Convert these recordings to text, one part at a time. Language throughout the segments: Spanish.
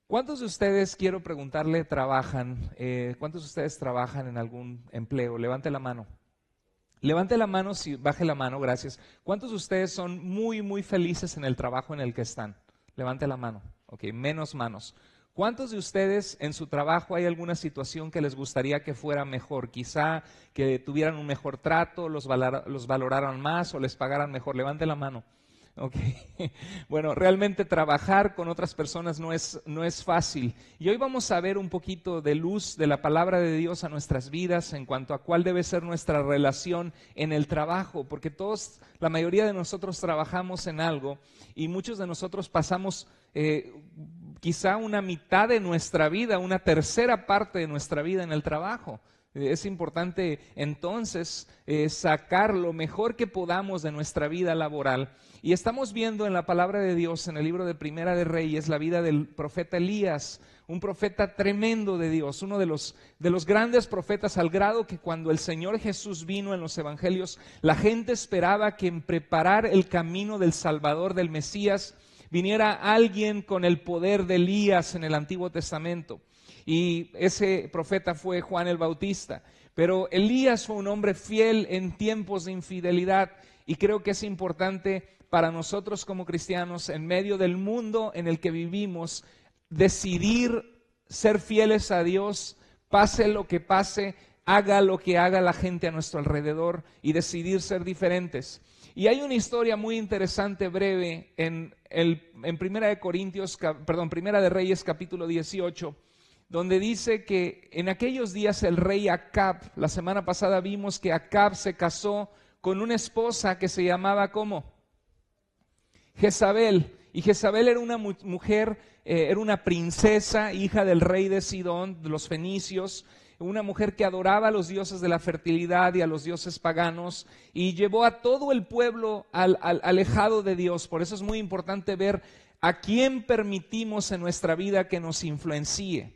¿Cuántos de ustedes, quiero preguntarle, trabajan? ¿Cuántos de ustedes trabajan en algún empleo? Levante la mano. Levante la mano, si baje la mano, gracias. ¿Cuántos de ustedes son muy, muy felices en el trabajo en el que están? Levante la mano. Ok, menos manos. ¿Cuántos de ustedes en su trabajo hay alguna situación que les gustaría que fuera mejor? Quizá que tuvieran un mejor trato, los valoraran más o les pagaran mejor. Levante la mano. Ok, bueno, realmente trabajar con otras personas no es fácil. Y hoy vamos a ver un poquito de luz de la palabra de Dios a nuestras vidas en cuanto a cuál debe ser nuestra relación en el trabajo, porque todos, la mayoría de nosotros trabajamos en algo y muchos de nosotros pasamos quizá una mitad de nuestra vida, una tercera parte de nuestra vida en el trabajo. Es importante entonces sacar lo mejor que podamos de nuestra vida laboral. Y estamos viendo en la palabra de Dios, en el libro de Primera de Reyes, la vida del profeta Elías, un profeta tremendo de Dios, uno de los grandes profetas, al grado que cuando el Señor Jesús vino en los evangelios, la gente esperaba que en preparar el camino del Salvador, del Mesías, viniera alguien con el poder de Elías en el Antiguo Testamento. Y ese profeta fue Juan el Bautista. Pero Elías fue un hombre fiel en tiempos de infidelidad, y creo que es importante para nosotros como cristianos, en medio del mundo en el que vivimos, decidir ser fieles a Dios, pase lo que pase, haga lo que haga la gente a nuestro alrededor, y decidir ser diferentes. Y hay una historia muy interesante, breve, en Primera de Reyes capítulo 18, donde dice que en aquellos días el rey Acab, la semana pasada vimos que Acab se casó con una esposa que se llamaba ¿cómo? Jezabel. Y Jezabel era una mujer, era una princesa, hija del rey de Sidón, de los fenicios, una mujer que adoraba a los dioses de la fertilidad y a los dioses paganos, y llevó a todo el pueblo alejado de Dios. Por eso es muy importante ver a quién permitimos en nuestra vida que nos influencie.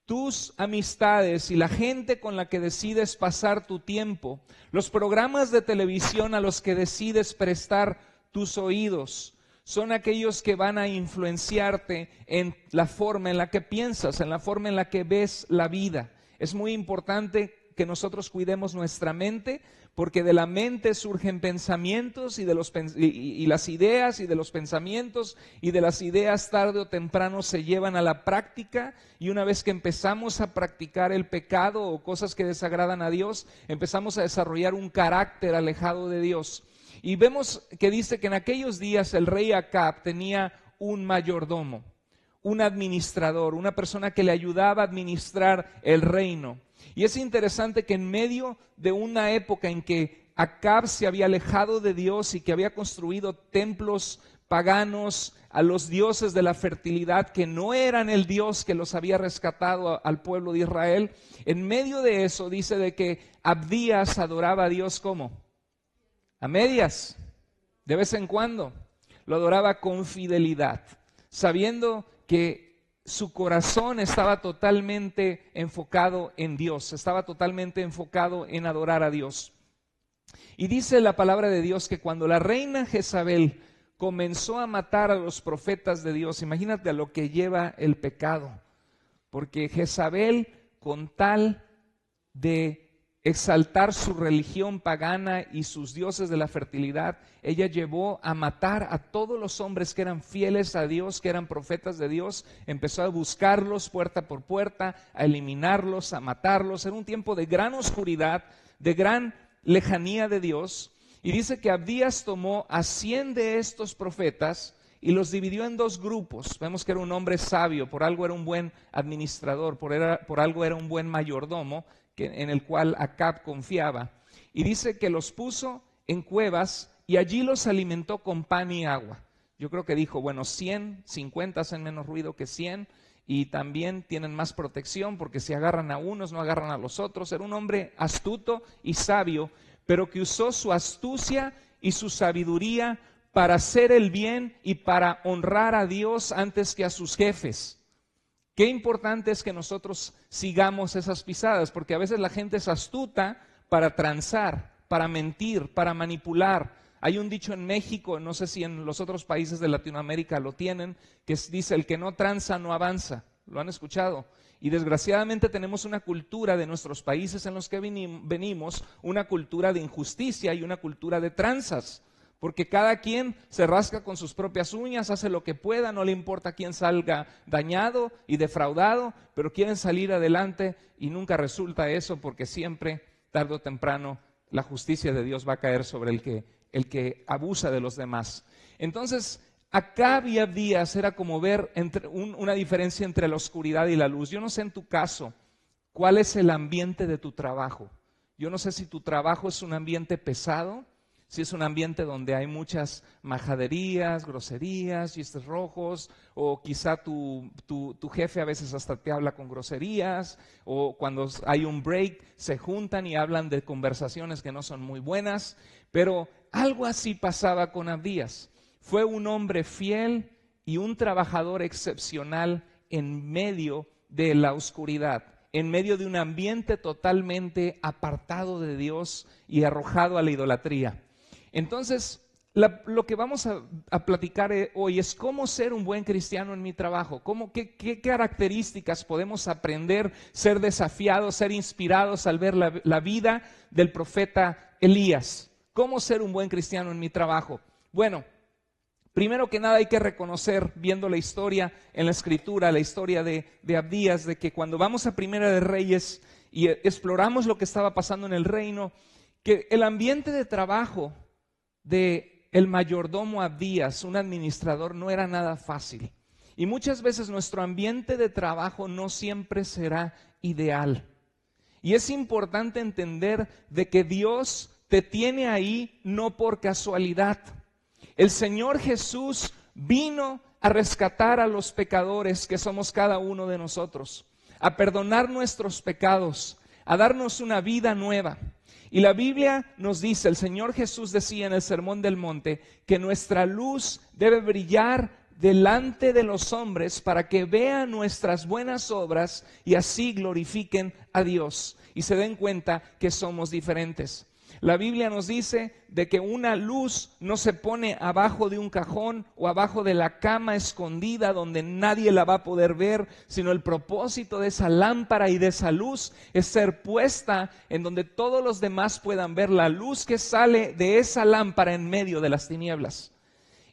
Tus amistades y la gente con la que decides pasar tu tiempo, los programas de televisión a los que decides prestar tus oídos, son aquellos que van a influenciarte en la forma en la que piensas, en la forma en la que ves la vida. Es muy importante que nosotros cuidemos nuestra mente, porque de la mente surgen pensamientos y las ideas, y de los pensamientos y de las ideas tarde o temprano se llevan a la práctica, y una vez que empezamos a practicar el pecado o cosas que desagradan a Dios, empezamos a desarrollar un carácter alejado de Dios. Y vemos que dice que en aquellos días el rey Acab tenía un mayordomo, un administrador, una persona que le ayudaba a administrar el reino. Y es interesante que en medio de una época en que Acab se había alejado de Dios y que había construido templos paganos a los dioses de la fertilidad, que no eran el Dios que los había rescatado al pueblo de Israel, en medio de eso dice de que Abdías adoraba a Dios ¿cómo? A medias, de vez en cuando. Lo adoraba con fidelidad, sabiendo que su corazón estaba totalmente enfocado en Dios, estaba totalmente enfocado en adorar a Dios. Y dice la palabra de Dios que cuando la reina Jezabel comenzó a matar a los profetas de Dios, imagínate a lo que lleva el pecado, porque Jezabel, con tal de exaltar su religión pagana y sus dioses de la fertilidad, ella llevó a matar a todos los hombres que eran fieles a Dios, que eran profetas de Dios. Empezó a buscarlos puerta por puerta, a eliminarlos, a matarlos. Era un tiempo de gran oscuridad, de gran lejanía de Dios. Y dice que Abdías tomó a 100 de estos profetas y los dividió en dos grupos. Vemos que era un hombre sabio, por algo era un buen administrador, por algo era un buen mayordomo, en el cual Acab confiaba. Y dice que los puso en cuevas y allí los alimentó con pan y agua. Yo creo que dijo, bueno, 50 hacen menos ruido que 100 y también tienen más protección, porque si agarran a unos no agarran a los otros. Era un hombre astuto y sabio, pero que usó su astucia y su sabiduría para hacer el bien y para honrar a Dios antes que a sus jefes. Qué importante es que nosotros sigamos esas pisadas, porque a veces la gente es astuta para transar, para mentir, para manipular. Hay un dicho en México, no sé si en los otros países de Latinoamérica lo tienen, que dice: el que no tranza no avanza. ¿Lo han escuchado? Y desgraciadamente tenemos una cultura de nuestros países en los que venimos, una cultura de injusticia y una cultura de tranzas. Porque cada quien se rasca con sus propias uñas, hace lo que pueda, no le importa quién salga dañado y defraudado, pero quieren salir adelante y nunca resulta eso, porque siempre, tarde o temprano, la justicia de Dios va a caer sobre el que abusa de los demás. Entonces, Acab y Abdías era como ver una diferencia entre la oscuridad y la luz. Yo no sé en tu caso, ¿cuál es el ambiente de tu trabajo? Yo no sé si tu trabajo es un ambiente pesado, si es un ambiente donde hay muchas majaderías, groserías, chistes rojos, o quizá tu jefe a veces hasta te habla con groserías, o cuando hay un break se juntan y hablan de conversaciones que no son muy buenas, pero algo así pasaba con Abdías. Fue un hombre fiel y un trabajador excepcional en medio de la oscuridad, en medio de un ambiente totalmente apartado de Dios y arrojado a la idolatría. Entonces, lo que vamos a platicar hoy es cómo ser un buen cristiano en mi trabajo, qué características podemos aprender, ser desafiados, ser inspirados al ver la vida del profeta Elías. ¿Cómo ser un buen cristiano en mi trabajo? Bueno, primero que nada hay que reconocer, viendo la historia en la Escritura, la historia de Abdías, de que cuando vamos a Primera de Reyes y exploramos lo que estaba pasando en el reino, que el ambiente de trabajo de el mayordomo Abdías, un administrador, no era nada fácil. Y muchas veces nuestro ambiente de trabajo no siempre será ideal. Y es importante entender de que Dios te tiene ahí no por casualidad. El Señor Jesús vino a rescatar a los pecadores que somos cada uno de nosotros, a perdonar nuestros pecados, a darnos una vida nueva. Y la Biblia nos dice, el Señor Jesús decía en el Sermón del Monte, que nuestra luz debe brillar delante de los hombres para que vean nuestras buenas obras y así glorifiquen a Dios y se den cuenta que somos diferentes. La Biblia nos dice de que una luz no se pone abajo de un cajón o abajo de la cama escondida donde nadie la va a poder ver, sino el propósito de esa lámpara y de esa luz es ser puesta en donde todos los demás puedan ver la luz que sale de esa lámpara en medio de las tinieblas.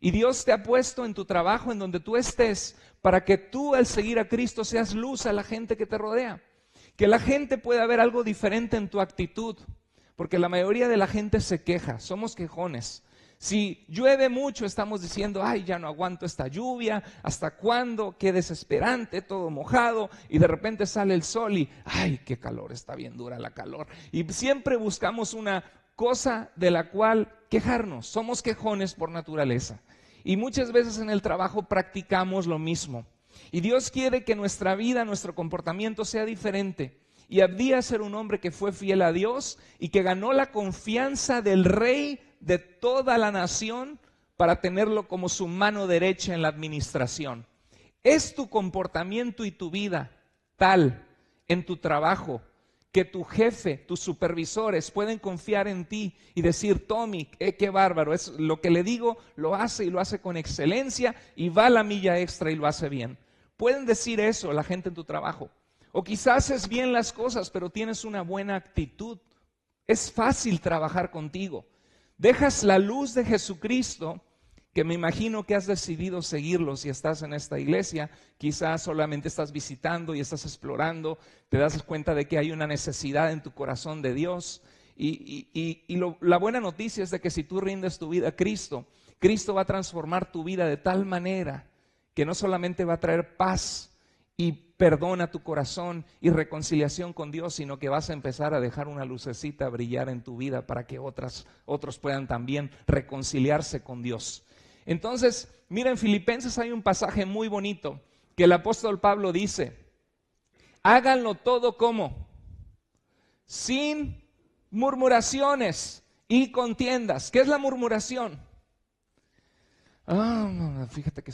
Y Dios te ha puesto en tu trabajo, en donde tú estés, para que tú al seguir a Cristo seas luz a la gente que te rodea. Que la gente pueda ver algo diferente en tu actitud. Porque la mayoría de la gente se queja, somos quejones. Si llueve mucho estamos diciendo, ay, ya no aguanto esta lluvia, ¿hasta cuándo? Qué desesperante, todo mojado, y de repente sale el sol y, ay, qué calor, está bien dura la calor. Y siempre buscamos una cosa de la cual quejarnos, somos quejones por naturaleza. Y muchas veces en el trabajo practicamos lo mismo. Y Dios quiere que nuestra vida, nuestro comportamiento sea diferente. Y Abdías era un hombre que fue fiel a Dios y que ganó la confianza del rey de toda la nación para tenerlo como su mano derecha en la administración. ¿Es tu comportamiento y tu vida tal en tu trabajo que tu jefe, tus supervisores pueden confiar en ti y decir, Tommy, qué bárbaro, es lo que le digo, lo hace y lo hace con excelencia y va a la milla extra y lo hace bien? Pueden decir eso la gente en tu trabajo. O quizás haces bien las cosas, pero tienes una buena actitud. Es fácil trabajar contigo. Dejas la luz de Jesucristo, que me imagino que has decidido seguirlo si estás en esta iglesia. Quizás solamente estás visitando y estás explorando. Te das cuenta de que hay una necesidad en tu corazón de Dios. La buena noticia es de que si tú rindes tu vida a Cristo, Cristo va a transformar tu vida de tal manera que no solamente va a traer paz y perdón a tu corazón y reconciliación con Dios, sino que vas a empezar a dejar una lucecita brillar en tu vida para que otros puedan también reconciliarse con Dios. Entonces, mira, en Filipenses hay un pasaje muy bonito que el apóstol Pablo dice, háganlo todo como, sin murmuraciones y contiendas. ¿Qué es la murmuración? Fíjate que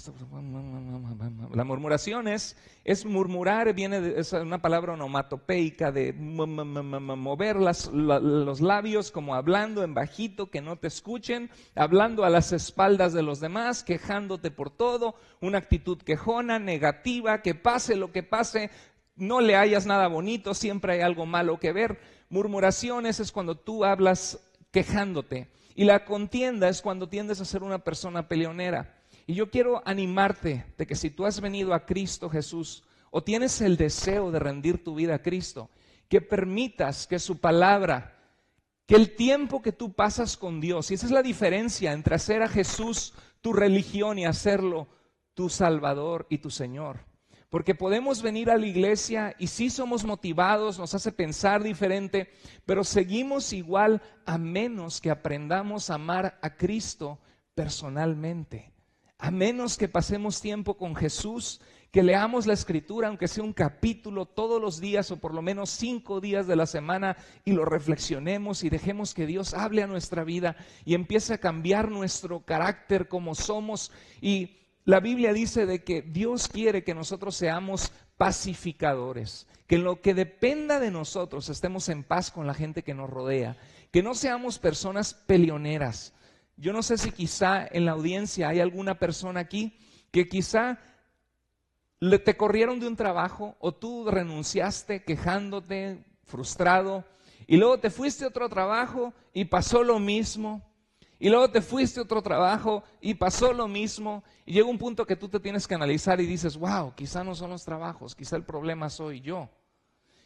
la murmuración es murmurar, es una palabra onomatopeica de mover los labios como hablando en bajito, que no te escuchen, hablando a las espaldas de los demás, quejándote por todo, una actitud quejona, negativa, que pase lo que pase, no le hayas nada bonito, siempre hay algo malo que ver. Murmuraciones es cuando tú hablas quejándote. Y la contienda es cuando tiendes a ser una persona peleonera. Y yo quiero animarte de que si tú has venido a Cristo Jesús o tienes el deseo de rendir tu vida a Cristo, que permitas que su palabra, que el tiempo que tú pasas con Dios, y esa es la diferencia entre hacer a Jesús tu religión y hacerlo tu Salvador y tu Señor. Porque podemos venir a la iglesia y sí somos motivados, nos hace pensar diferente, pero seguimos igual a menos que aprendamos a amar a Cristo personalmente. A menos que pasemos tiempo con Jesús, que leamos la Escritura, aunque sea un capítulo todos los días o por lo menos 5 días de la semana, y lo reflexionemos y dejemos que Dios hable a nuestra vida y empiece a cambiar nuestro carácter como somos. Y la Biblia dice de que Dios quiere que nosotros seamos pacificadores, que en lo que dependa de nosotros estemos en paz con la gente que nos rodea, que no seamos personas peleoneras. Yo no sé si quizá en la audiencia hay alguna persona aquí que quizá te corrieron de un trabajo o tú renunciaste quejándote, frustrado, y luego te fuiste a otro trabajo y pasó lo mismo. Y luego te fuiste a otro trabajo y pasó lo mismo. Y llega un punto que tú te tienes que analizar y dices, wow, quizá no son los trabajos, quizá el problema soy yo.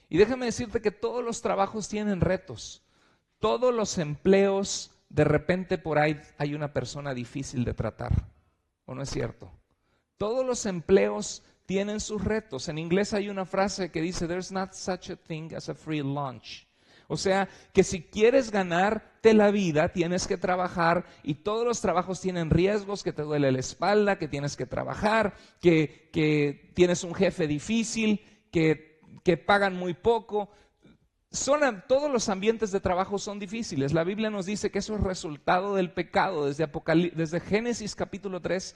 Y déjame decirte que todos los trabajos tienen retos. Todos los empleos, de repente por ahí hay una persona difícil de tratar. ¿O no es cierto? Todos los empleos tienen sus retos. En inglés hay una frase que dice, there's not such a thing as a free lunch. O sea, que si quieres ganarte la vida, tienes que trabajar, y todos los trabajos tienen riesgos, que te duele la espalda, que tienes que trabajar, que tienes un jefe difícil, que pagan muy poco. Todos los ambientes de trabajo son difíciles. La Biblia nos dice que eso es resultado del pecado. Desde Génesis capítulo 3,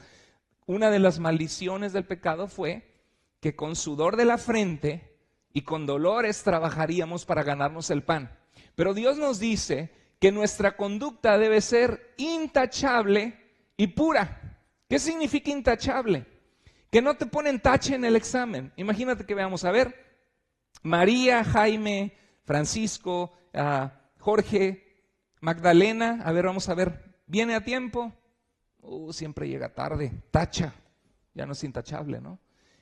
una de las maldiciones del pecado fue que con sudor de la frente y con dolores trabajaríamos para ganarnos el pan. Pero Dios nos dice que nuestra conducta debe ser intachable y pura. ¿Qué significa intachable? Que no te ponen tache en el examen. Imagínate que veamos, a ver, María, Jaime, Francisco, Jorge, Magdalena, a ver, vamos a ver, ¿viene a tiempo? Siempre llega tarde, tacha, ya no es intachable, ¿no?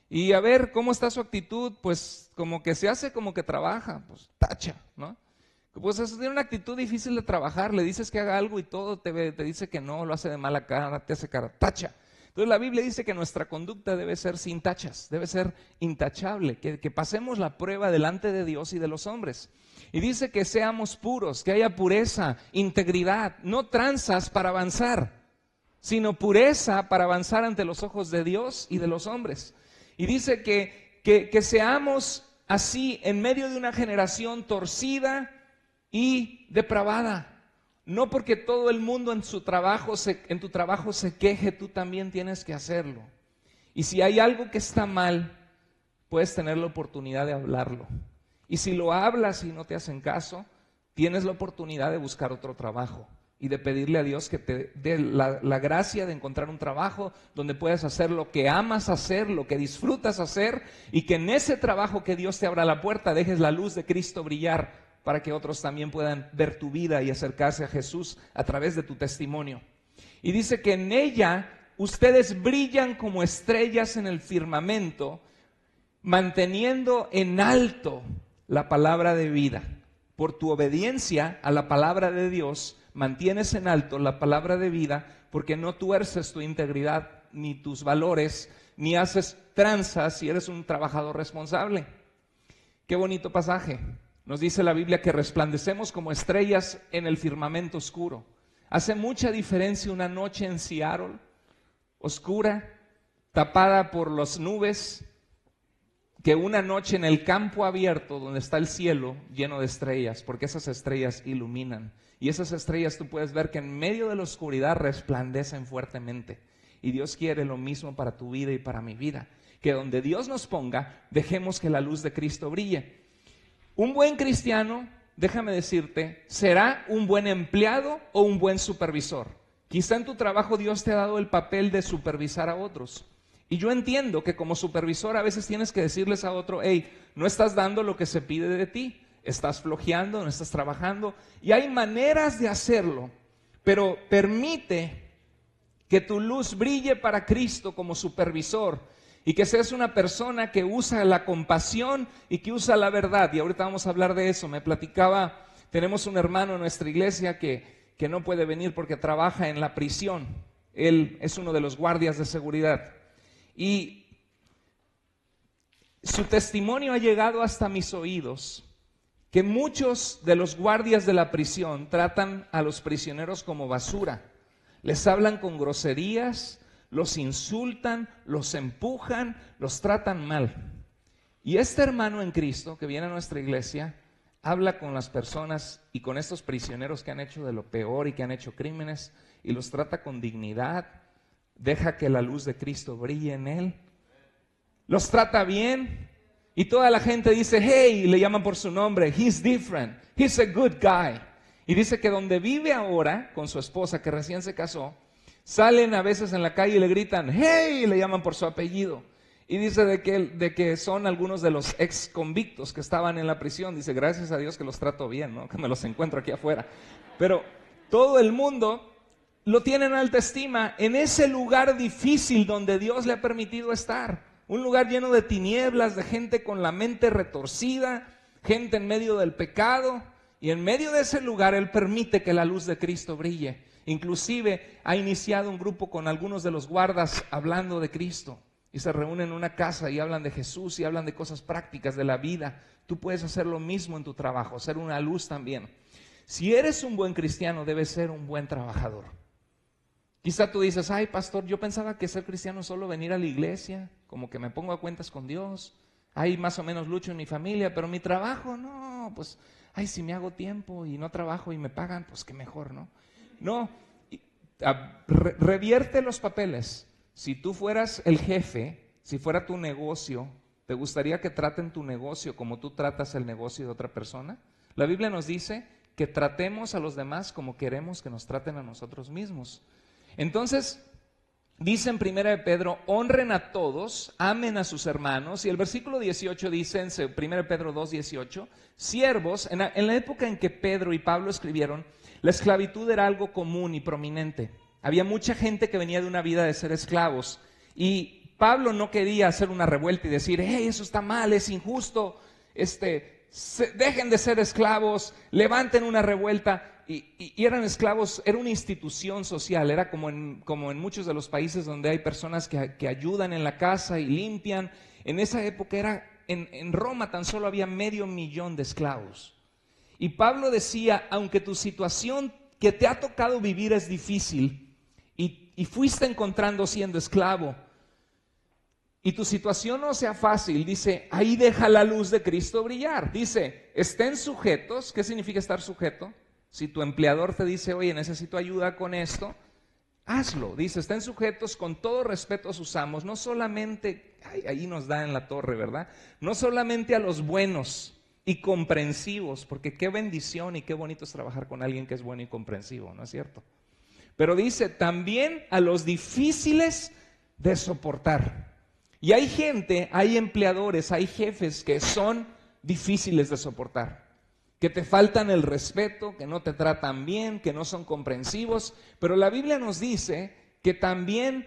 Y a ver, ¿cómo está su actitud? Pues como que se hace como que trabaja, pues tacha, ¿no? Pues eso tiene una actitud difícil de trabajar, le dices que haga algo y todo te dice que no, lo hace de mala cara, te hace cara, tacha. Entonces la Biblia dice que nuestra conducta debe ser sin tachas, debe ser intachable, que pasemos la prueba delante de Dios y de los hombres. Y dice que seamos puros, que haya pureza, integridad, no tranzas para avanzar, sino pureza para avanzar ante los ojos de Dios y de los hombres. Y dice que seamos así en medio de una generación torcida y depravada. No porque todo el mundo en tu trabajo se queje, tú también tienes que hacerlo. Y si hay algo que está mal, puedes tener la oportunidad de hablarlo. Y si lo hablas y no te hacen caso, tienes la oportunidad de buscar otro trabajo y de pedirle a Dios que te dé la gracia de encontrar un trabajo donde puedas hacer lo que amas hacer, lo que disfrutas hacer, y que en ese trabajo que Dios te abra la puerta dejes la luz de Cristo brillar para que otros también puedan ver tu vida y acercarse a Jesús a través de tu testimonio. Y dice que en ella ustedes brillan como estrellas en el firmamento, manteniendo en alto la palabra de vida. Por tu obediencia a la palabra de Dios, mantienes en alto la palabra de vida, porque no tuerces tu integridad ni tus valores, ni haces tranzas si eres un trabajador responsable. Qué bonito pasaje. Nos dice la Biblia que resplandecemos como estrellas en el firmamento oscuro. Hace mucha diferencia una noche en Seattle, oscura, tapada por las nubes, que una noche en el campo abierto donde está el cielo lleno de estrellas, porque esas estrellas iluminan. Y esas estrellas tú puedes ver que en medio de la oscuridad resplandecen fuertemente. y Dios quiere lo mismo para tu vida y para mi vida. Que donde Dios nos ponga, dejemos que la luz de Cristo brille. Un buen cristiano, déjame decirte, será un buen empleado o un buen supervisor. Quizá en tu trabajo Dios te ha dado el papel de supervisar a otros. Y yo entiendo que como supervisor a veces tienes que decirles a otro, hey, no estás dando lo que se pide de ti, estás flojeando, no estás trabajando. Y hay maneras de hacerlo, pero permite que tu luz brille para Cristo como supervisor y que seas una persona que usa la compasión y que usa la verdad. Y ahorita vamos a hablar de eso. Me platicaba, tenemos un hermano en nuestra iglesia que no puede venir porque trabaja en la prisión. Él es uno de los guardias de seguridad. Y su testimonio ha llegado hasta mis oídos, que muchos de los guardias de la prisión tratan a los prisioneros como basura. Les hablan con groserías, los insultan, los empujan, los tratan mal. Y este hermano en Cristo que viene a nuestra iglesia habla con las personas y con estos prisioneros que han hecho de lo peor y que han hecho crímenes y los trata con dignidad, deja que la luz de Cristo brille en él, los trata bien y toda la gente dice, hey, le llaman por su nombre, he's different, he's a good guy. Y dice que donde vive ahora con su esposa que recién se casó, salen a veces en la calle y le gritan, hey, y le llaman por su apellido. Y dice de que son algunos de los ex convictos que estaban en la prisión. Dice, gracias a Dios que los trato bien, ¿no? Que me los encuentro aquí afuera. Pero todo el mundo lo tiene en alta estima en ese lugar difícil donde Dios le ha permitido estar. Un lugar lleno de tinieblas, de gente con la mente retorcida, gente en medio del pecado. Y en medio de ese lugar Él permite que la luz de Cristo brille. Inclusive ha iniciado un grupo con algunos de los guardas hablando de Cristo. Y se reúnen en una casa y hablan de Jesús y hablan de cosas prácticas de la vida. Tú puedes hacer lo mismo en tu trabajo, ser una luz también. Si eres un buen cristiano, debes ser un buen trabajador. Quizá tú dices, ay pastor, yo pensaba que ser cristiano es solo venir a la iglesia, como que me pongo a cuentas con Dios. Hay más o menos lucho en mi familia, pero mi trabajo, no, pues, ay, si me hago tiempo y no trabajo y me pagan, pues qué mejor, ¿no? No, revierte los papeles. Si tú fueras el jefe, si fuera tu negocio, ¿te gustaría que traten tu negocio como tú tratas el negocio de otra persona? La Biblia nos dice que tratemos a los demás como queremos que nos traten a nosotros mismos. Entonces, dice en 1 Pedro, honren a todos, amen a sus hermanos. Y el versículo 18 dice en 1 Pedro 2:18, siervos, en la época en que Pedro y Pablo escribieron, la esclavitud era algo común y prominente. Había mucha gente que venía de una vida de ser esclavos y Pablo no quería hacer una revuelta y decir, hey, eso está mal, es injusto, dejen de ser esclavos, levanten una revuelta. Y eran esclavos, era una institución social, era como en muchos de los países donde hay personas que ayudan en la casa y limpian. En esa época en Roma tan solo había 500,000 de esclavos. Y Pablo decía, aunque tu situación que te ha tocado vivir es difícil y fuiste encontrando siendo esclavo y tu situación no sea fácil, dice, ahí deja la luz de Cristo brillar. Dice, estén sujetos. ¿Qué significa estar sujeto? Si tu empleador te dice, oye, necesito ayuda con esto, hazlo. Dice, estén sujetos con todo respeto a sus amos, no solamente, ahí nos da en la torre, ¿verdad? No solamente a los buenos y comprensivos, porque qué bendición y qué bonito es trabajar con alguien que es bueno y comprensivo, ¿no es cierto? Pero dice, también a los difíciles de soportar. Y hay gente, hay empleadores, hay jefes que son difíciles de soportar, que te faltan el respeto, que no te tratan bien, que no son comprensivos. Pero la Biblia nos dice que también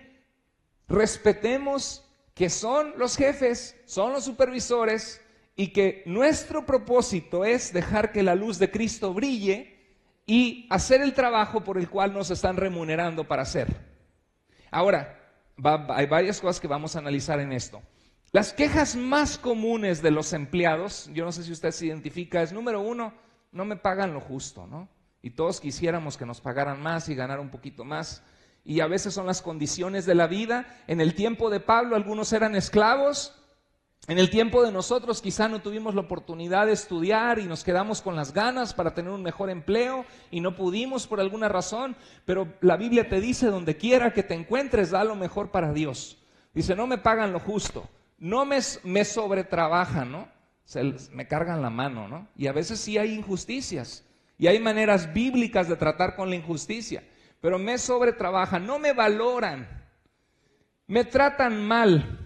respetemos que son los jefes, son los supervisores y que nuestro propósito es dejar que la luz de Cristo brille y hacer el trabajo por el cual nos están remunerando para hacer. Ahora, hay varias cosas que vamos a analizar en esto. Las quejas más comunes de los empleados, yo no sé si usted se identifica, es número 1, no me pagan lo justo, ¿no? Y todos quisiéramos que nos pagaran más y ganar un poquito más. Y a veces son las condiciones de la vida. En el tiempo de Pablo algunos eran esclavos En el tiempo de nosotros quizá no tuvimos la oportunidad de estudiar y nos quedamos con las ganas para tener un mejor empleo y no pudimos por alguna razón, pero la Biblia te dice, donde quiera que te encuentres, da lo mejor para Dios. Dice, no me pagan lo justo, no me sobretrabajan, ¿no? Me cargan la mano, ¿no? Y a veces sí hay injusticias y hay maneras bíblicas de tratar con la injusticia, pero me sobretrabajan, no me valoran, me tratan mal.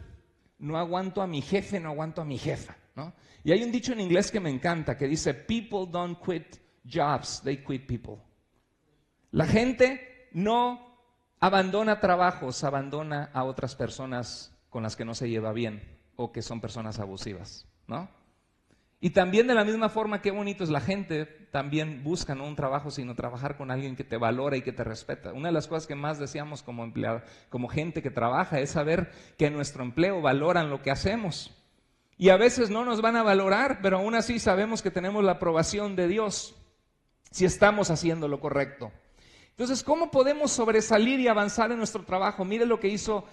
No aguanto a mi jefe, no aguanto a mi jefa, ¿no? Y hay un dicho en inglés que me encanta, que dice, people don't quit jobs, they quit people. La gente no abandona trabajos, abandona a otras personas con las que no se lleva bien o que son personas abusivas, ¿no? Y también de la misma forma, qué bonito es la gente, también busca no un trabajo, sino trabajar con alguien que te valora y que te respeta. Una de las cosas que más deseamos como empleado, como gente que trabaja, es saber que en nuestro empleo valoran lo que hacemos. Y a veces no nos van a valorar, pero aún así sabemos que tenemos la aprobación de Dios si estamos haciendo lo correcto. Entonces, ¿cómo podemos sobresalir y avanzar en nuestro trabajo? Mire lo que hizo.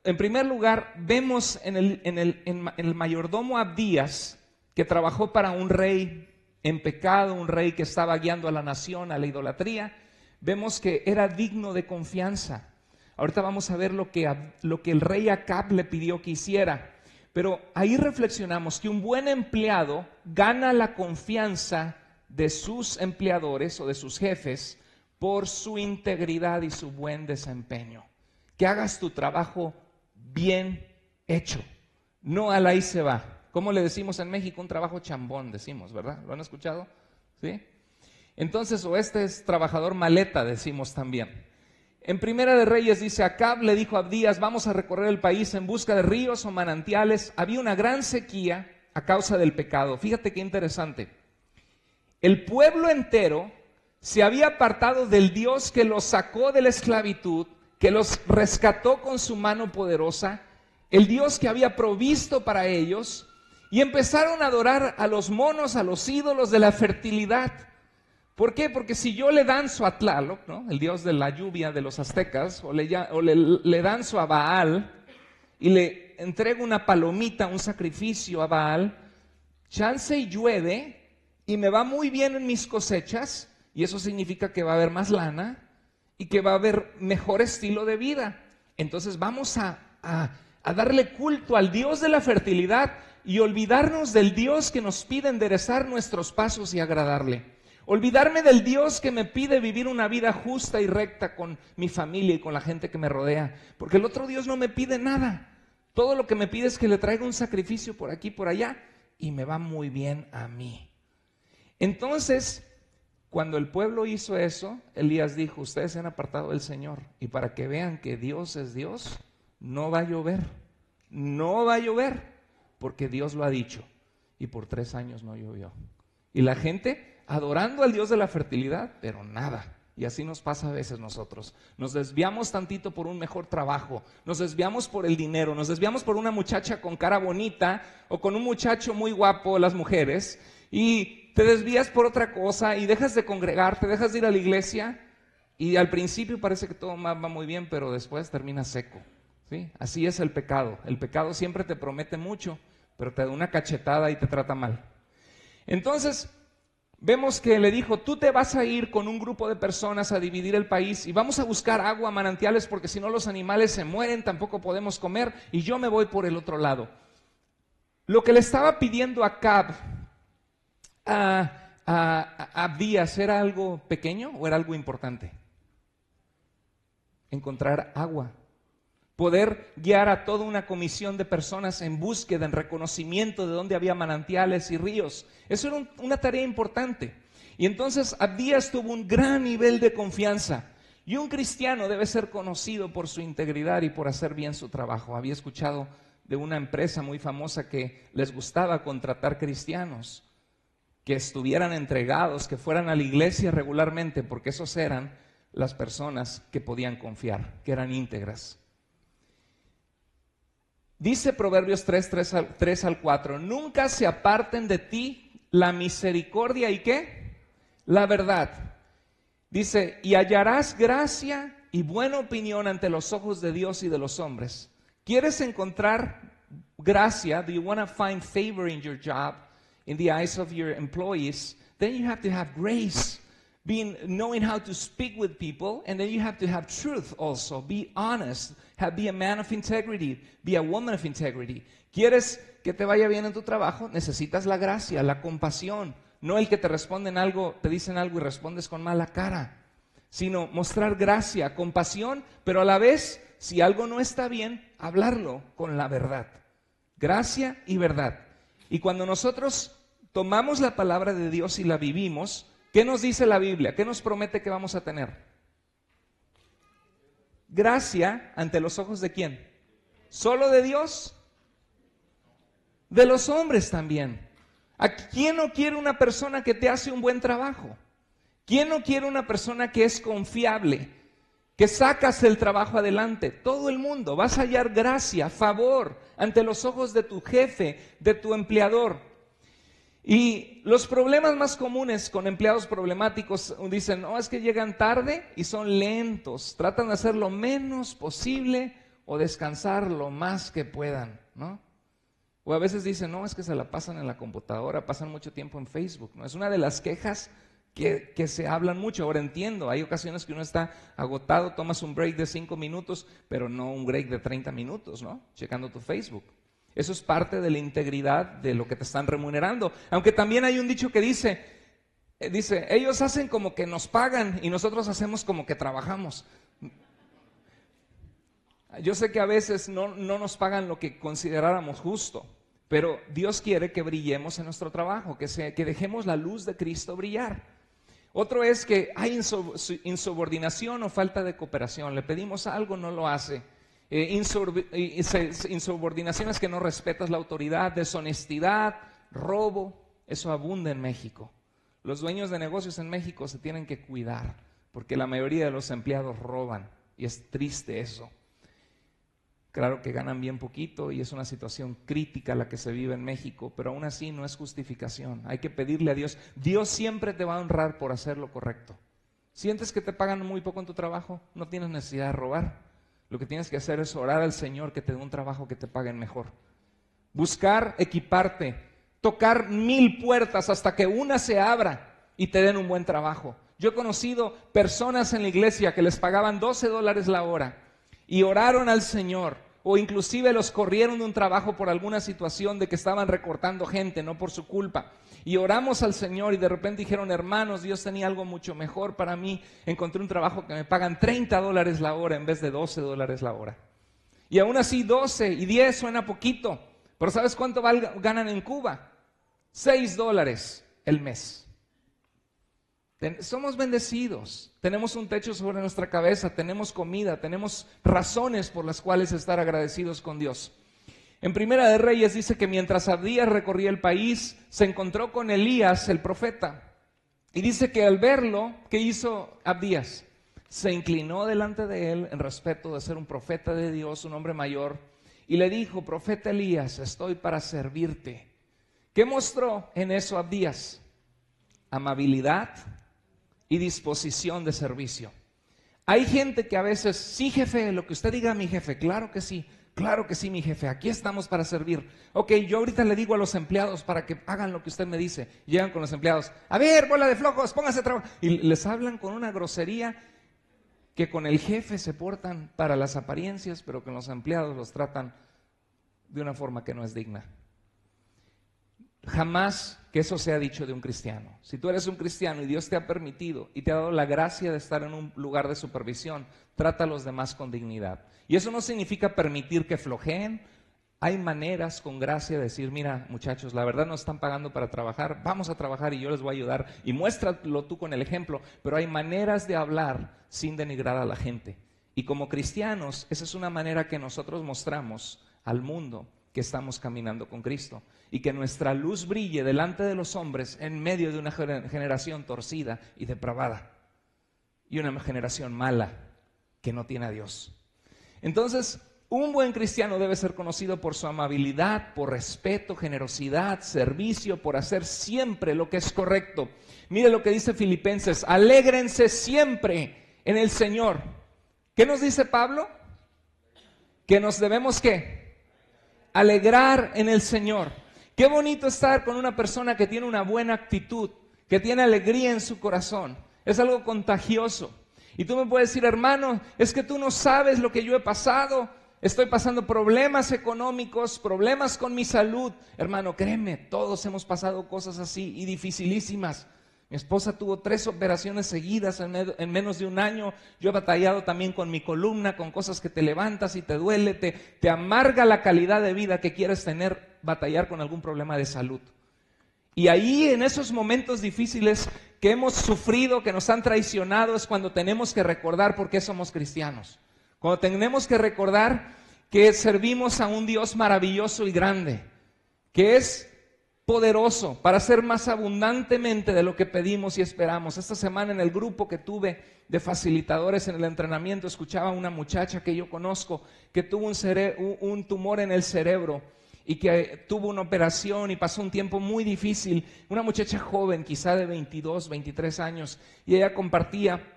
En primer lugar, vemos en el mayordomo Abdías, que trabajó para un rey en pecado, un rey que estaba guiando a la nación a la idolatría. Vemos que era digno de confianza. Ahorita vamos a ver lo que el rey Acab le pidió que hiciera. Pero ahí reflexionamos que un buen empleado gana la confianza de sus empleadores o de sus jefes por su integridad y su buen desempeño. Que hagas tu trabajo bien hecho, no al ahí se va. ¿Cómo le decimos en México? Un trabajo chambón, decimos, ¿verdad? ¿Lo han escuchado? ¿Sí? Entonces, o este es trabajador maleta, decimos también. En Primera de Reyes dice, Acab le dijo a Abdías, vamos a recorrer el país en busca de ríos o manantiales. Había una gran sequía a causa del pecado. Fíjate qué interesante. El pueblo entero se había apartado del Dios que los sacó de la esclavitud, que los rescató con su mano poderosa, el Dios que había provisto para ellos, y empezaron a adorar a los monos, a los ídolos de la fertilidad. ¿Por qué? Porque si yo le danzo a Tlaloc, ¿no?, el dios de la lluvia de los aztecas, o le danzo a Baal, y le entrego una palomita, un sacrificio a Baal, chance y llueve, y me va muy bien en mis cosechas, y eso significa que va a haber más lana, y que va a haber mejor estilo de vida. Entonces vamos a darle culto al Dios de la fertilidad y olvidarnos del Dios que nos pide enderezar nuestros pasos y agradarle. Olvidarme del Dios que me pide vivir una vida justa y recta con mi familia y con la gente que me rodea. Porque el otro Dios no me pide nada. Todo lo que me pide es que le traiga un sacrificio por aquí, por allá, y me va muy bien a mí. Entonces, cuando el pueblo hizo eso, Elías dijo, ustedes se han apartado del Señor, y para que vean que Dios es Dios, no va a llover, no va a llover, porque Dios lo ha dicho. Y por 3 años no llovió. Y la gente adorando al Dios de la fertilidad, pero nada. Y así nos pasa a veces nosotros. Nos desviamos tantito por un mejor trabajo, nos desviamos por el dinero, nos desviamos por una muchacha con cara bonita o con un muchacho muy guapo, las mujeres, y te desvías por otra cosa y dejas de congregarte, dejas de ir a la iglesia, y al principio parece que todo va muy bien, pero después termina seco, ¿sí? Así es el pecado. El pecado siempre te promete mucho, pero te da una cachetada y te trata mal. Entonces, vemos que le dijo, tú te vas a ir con un grupo de personas a dividir el país y vamos a buscar agua, manantiales, porque si no los animales se mueren, tampoco podemos comer, y yo me voy por el otro lado. Lo que le estaba pidiendo Acab a Abdías, ¿era algo pequeño o era algo importante? Encontrar agua. Poder guiar a toda una comisión de personas en búsqueda, en reconocimiento de dónde había manantiales y ríos. Eso era una tarea importante. Y entonces Abdías tuvo un gran nivel de confianza. Y un cristiano debe ser conocido por su integridad y por hacer bien su trabajo. Había escuchado de una empresa muy famosa que les gustaba contratar cristianos, que estuvieran entregados, que fueran a la iglesia regularmente, porque esos eran las personas que podían confiar, que eran íntegras. Dice Proverbios 3 al 4, nunca se aparten de ti la misericordia y ¿qué? La verdad. Dice, y hallarás gracia y buena opinión ante los ojos de Dios y de los hombres. ¿Quieres encontrar gracia, do you want to find favor in your job, in the eyes of your employees, then you have to have grace. Knowing how to speak with people, and then you have to have truth also. Be honest, be a man of integrity, be a woman of integrity. ¿Quieres que te vaya bien en tu trabajo? Necesitas la gracia, la compasión. No el que te responden algo, te dicen algo y respondes con mala cara, sino mostrar gracia, compasión, pero a la vez, si algo no está bien, hablarlo con la verdad. Gracia y verdad. Y cuando nosotros tomamos la palabra de Dios y la vivimos, ¿qué nos dice la Biblia? ¿Qué nos promete que vamos a tener? Gracia ante los ojos de ¿quién? ¿Solo de Dios? De los hombres también. ¿A quién no quiere una persona que te hace un buen trabajo? ¿Quién no quiere una persona que es confiable, que sacas el trabajo adelante? Todo el mundo. Vas a hallar gracia, favor ante los ojos de tu jefe, de tu empleador. Y los problemas más comunes con empleados problemáticos dicen, no, es que llegan tarde y son lentos, tratan de hacer lo menos posible o descansar lo más que puedan, ¿no? O a veces dicen, no, es que se la pasan en la computadora, pasan mucho tiempo en Facebook, ¿no? Es una de las quejas que se hablan mucho. Ahora entiendo, hay ocasiones que uno está agotado, tomas un break de 5 minutos, pero no un break de 30 minutos, ¿no? Checando tu Facebook. Eso es parte de la integridad de lo que te están remunerando. Aunque también hay un dicho que dice, ellos hacen como que nos pagan y nosotros hacemos como que trabajamos. Yo sé que a veces no nos pagan lo que consideráramos justo, pero Dios quiere que brillemos en nuestro trabajo, que dejemos la luz de Cristo brillar. Otro es que hay insubordinación o falta de cooperación. Le pedimos algo, no lo hace. Insubordinaciones que no respetas la autoridad, deshonestidad, robo, eso abunda en México. Los dueños de negocios en México se tienen que cuidar porque la mayoría de los empleados roban y es triste eso. Claro que ganan bien poquito y es una situación crítica la que se vive en México, pero aún así no es justificación. Hay que pedirle a Dios. Dios siempre te va a honrar por hacer lo correcto. ¿Sientes que te pagan muy poco en tu trabajo? No tienes necesidad de robar. Lo que tienes que hacer es orar al Señor que te dé un trabajo que te paguen mejor. Buscar equiparte, tocar 1000 puertas hasta que una se abra y te den un buen trabajo. Yo he conocido personas en la iglesia que les pagaban $12 la hora y oraron al Señor, o inclusive los corrieron de un trabajo por alguna situación de que estaban recortando gente, no por su culpa. Y oramos al Señor y de repente dijeron, hermanos, Dios tenía algo mucho mejor para mí. Encontré un trabajo que me pagan $30 la hora en vez de $12 la hora. Y aún así 12 y 10 suena poquito, pero ¿sabes cuánto ganan en Cuba? $6 el mes. Somos bendecidos, tenemos un techo sobre nuestra cabeza, tenemos comida, tenemos razones por las cuales estar agradecidos con Dios. En Primera de Reyes dice que mientras Abdías recorría el país, se encontró con Elías, el profeta. Y dice que al verlo, ¿qué hizo Abdías? Se inclinó delante de él en respeto de ser un profeta de Dios, un hombre mayor, y le dijo, profeta Elías, estoy para servirte. ¿Qué mostró en eso Abdías? Amabilidad y disposición de servicio. Hay gente que a veces, sí jefe, lo que usted diga mi jefe, claro que sí mi jefe, aquí estamos para servir. Ok, yo ahorita le digo a los empleados para que hagan lo que usted me dice. Llegan con los empleados, a ver, bola de flojos, pónganse a trabajar. Y les hablan con una grosería que con el jefe se portan para las apariencias, pero con los empleados los tratan de una forma que no es digna. Jamás que eso sea dicho de un cristiano. Si tú eres un cristiano y Dios te ha permitido y te ha dado la gracia de estar en un lugar de supervisión, trata a los demás con dignidad. Y eso no significa permitir que flojeen. Hay maneras con gracia de decir, mira muchachos, la verdad nos están pagando para trabajar, vamos a trabajar y yo les voy a ayudar. Y muéstralo tú con el ejemplo, pero hay maneras de hablar sin denigrar a la gente. Y como cristianos, esa es una manera que nosotros mostramos al mundo que estamos caminando con Cristo y que nuestra luz brille delante de los hombres en medio de una generación torcida y depravada y una generación mala que no tiene a Dios. Entonces, un buen cristiano debe ser conocido por su amabilidad, por respeto, generosidad, servicio, por hacer siempre lo que es correcto. Mire lo que dice Filipenses, alégrense siempre en el Señor. ¿Qué nos dice Pablo? Que nos debemos ¿qué? alegrar en el Señor. Qué bonito estar con una persona que tiene una buena actitud, que tiene alegría en su corazón. Es algo contagioso. Y tú me puedes decir, hermano, es que tú no sabes lo que yo he pasado. Estoy pasando problemas económicos, problemas con mi salud. Hermano, créeme, todos hemos pasado cosas así y dificilísimas. Mi esposa tuvo 3 operaciones seguidas en menos de un año. Yo he batallado también con mi columna, con cosas que te levantas y te duele, te amarga la calidad de vida que quieres tener, batallar con algún problema de salud. Y ahí, en esos momentos difíciles que hemos sufrido, que nos han traicionado, es cuando tenemos que recordar por qué somos cristianos. Cuando tenemos que recordar que servimos a un Dios maravilloso y grande, que es poderoso para hacer más abundantemente de lo que pedimos y esperamos. Esta semana en el grupo que tuve de facilitadores en el entrenamiento, escuchaba a una muchacha que yo conozco que tuvo un tumor en el cerebro y que tuvo una operación y pasó un tiempo muy difícil. Una muchacha joven, quizá de 22, 23 años, y ella compartía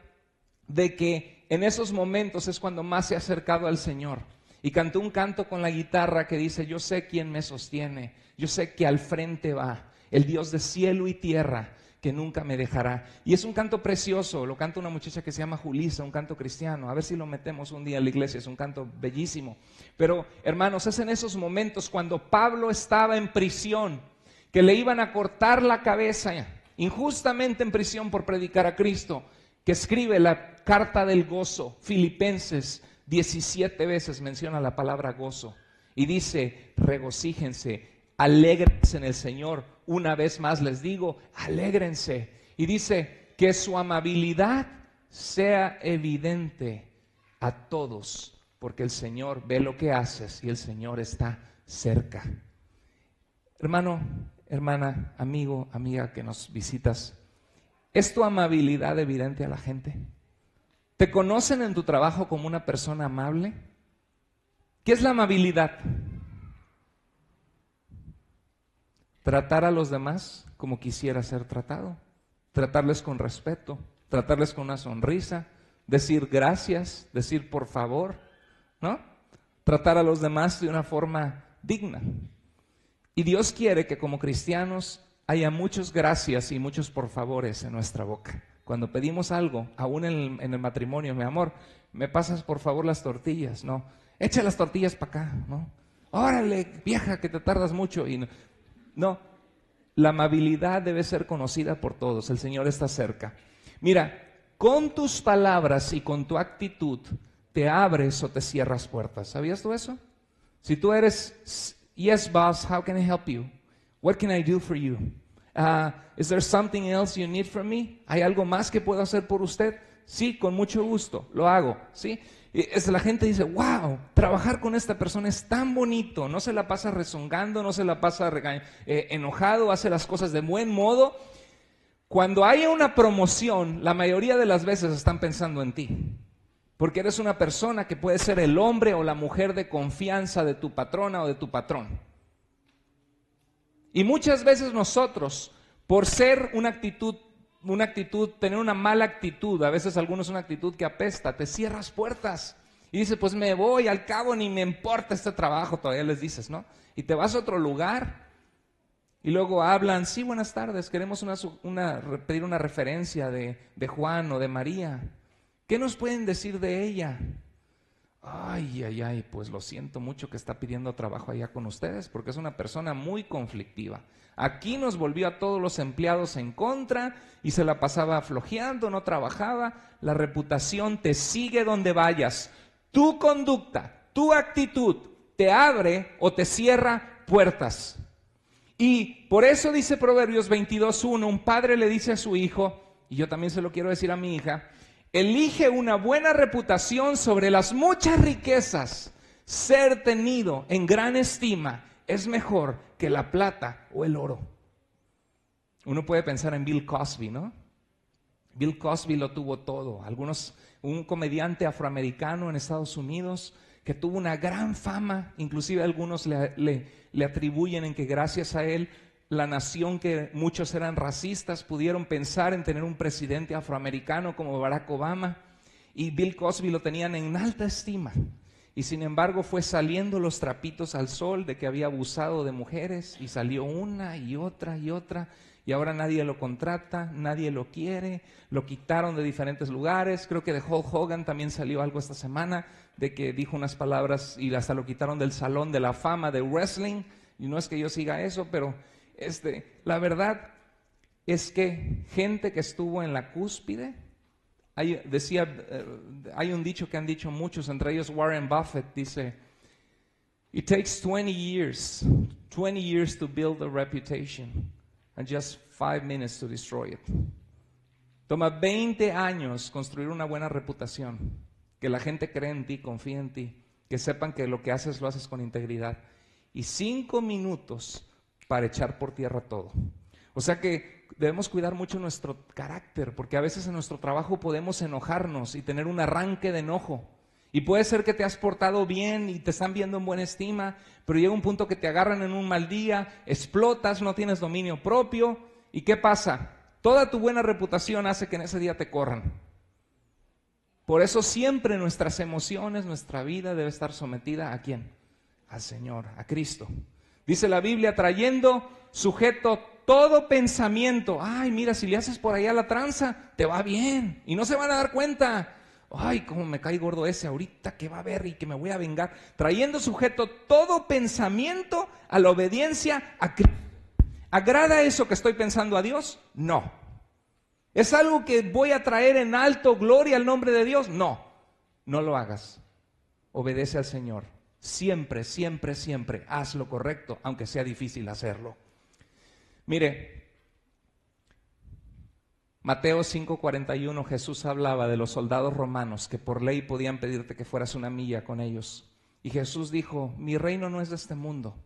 de que en esos momentos es cuando más se ha acercado al Señor. Y cantó un canto con la guitarra que dice: yo sé quién me sostiene, yo sé que al frente va el Dios de cielo y tierra, que nunca me dejará. Y es un canto precioso, lo canta una muchacha que se llama Julisa, un canto cristiano. A ver si lo metemos un día en la iglesia, es un canto bellísimo. Pero hermanos, es en esos momentos cuando Pablo estaba en prisión, que le iban a cortar la cabeza injustamente en prisión por predicar a Cristo, que escribe la carta del gozo. Filipenses 17 veces menciona la palabra gozo y dice: regocíjense, alégrense en el Señor. Una vez más les digo, alégrense. Y dice que su amabilidad sea evidente a todos, porque el Señor ve lo que haces y el Señor está cerca. Hermano, hermana, amigo, amiga que nos visitas, ¿es tu amabilidad evidente a la gente? ¿Te conocen en tu trabajo como una persona amable? ¿Qué es la amabilidad? Tratar a los demás como quisiera ser tratado, tratarles con respeto, tratarles con una sonrisa, decir gracias, decir por favor, ¿no? Tratar a los demás de una forma digna. Y Dios quiere que como cristianos haya muchos gracias y muchos por favores en nuestra boca. Cuando pedimos algo, aún en el matrimonio, mi amor, ¿me pasas por favor las tortillas? No, echa las tortillas para acá, ¿no? Órale, vieja, que te tardas mucho. Y no, la amabilidad debe ser conocida por todos. El Señor está cerca. Mira, con tus palabras y con tu actitud te abres o te cierras puertas. ¿Sabías tú eso? Si tú eres, yes boss, how can I help you? What can I do for you? Is there something else you need from me? ¿Hay algo más que puedo hacer por usted? Sí, con mucho gusto, lo hago, ¿sí? La gente dice, wow, trabajar con esta persona es tan bonito, no se la pasa rezongando, no se la pasa enojado, hace las cosas de buen modo. Cuando haya una promoción, la mayoría de las veces están pensando en ti, porque eres una persona que puede ser el hombre o la mujer de confianza de tu patrona o de tu patrón. Y muchas veces nosotros, por ser una actitud, tener una mala actitud, a veces algunos una actitud que apesta, te cierras puertas y dices, pues me voy, al cabo ni me importa este trabajo, todavía les dices, ¿no? Y te vas a otro lugar y luego hablan, sí, buenas tardes, queremos pedir una referencia de Juan o de María. ¿Qué nos pueden decir de ella? Ay, pues lo siento mucho que está pidiendo trabajo allá con ustedes, porque es una persona muy conflictiva. Aquí nos volvió a todos los empleados en contra y se la pasaba flojeando, no trabajaba. La reputación te sigue donde vayas. Tu conducta, tu actitud te abre o te cierra puertas. Y por eso dice Proverbios 22:1, un padre le dice a su hijo, y yo también se lo quiero decir a mi hija, elige una buena reputación sobre las muchas riquezas. Ser tenido en gran estima es mejor que la plata o el oro. Uno puede pensar en Bill Cosby, ¿no? Bill Cosby lo tuvo todo. Un comediante afroamericano en Estados Unidos que tuvo una gran fama, inclusive algunos le atribuyen en que gracias a él la nación, que muchos eran racistas, pudieron pensar en tener un presidente afroamericano como Barack Obama, y Bill Cosby lo tenían en alta estima. Y sin embargo fue saliendo los trapitos al sol de que había abusado de mujeres, y salió una y otra y otra, y ahora nadie lo contrata, nadie lo quiere, lo quitaron de diferentes lugares. Creo que de Hulk Hogan también salió algo esta semana, de que dijo unas palabras y hasta lo quitaron del Salón de la Fama de Wrestling. Y no es que yo siga eso, pero la verdad es que gente que estuvo en la cúspide, hay un dicho que han dicho muchos, entre ellos Warren Buffett, dice: "It takes 20 years to build a reputation and just 5 minutes to destroy it." Toma 20 años construir una buena reputación, que la gente cree en ti, confíe en ti, que sepan que lo que haces lo haces con integridad, y 5 minutos para echar por tierra todo. O sea que debemos cuidar mucho nuestro carácter, porque a veces en nuestro trabajo podemos enojarnos y tener un arranque de enojo. Y puede ser que te has portado bien y te están viendo en buena estima, pero llega un punto que te agarran en un mal día, explotas, no tienes dominio propio. ¿Y qué pasa? Toda tu buena reputación hace que en ese día te corran. Por eso siempre nuestras emociones, nuestra vida debe estar sometida ¿a quién? Al Señor, a Cristo. Dice la Biblia: trayendo sujeto todo pensamiento. Ay, mira, si le haces por allá la tranza, te va bien y no se van a dar cuenta. Ay, cómo me cae gordo ese ahorita, que va a ver y que me voy a vengar. Trayendo sujeto todo pensamiento a la obediencia a Cristo. ¿Agrada eso que estoy pensando a Dios? No. ¿Es algo que voy a traer en alto gloria al nombre de Dios? No. No lo hagas. Obedece al Señor. Siempre, siempre, siempre haz lo correcto, aunque sea difícil hacerlo. Mire, Mateo 5:41, Jesús hablaba de los soldados romanos que por ley podían pedirte que fueras una milla con ellos. Y Jesús dijo: mi reino no es de este mundo.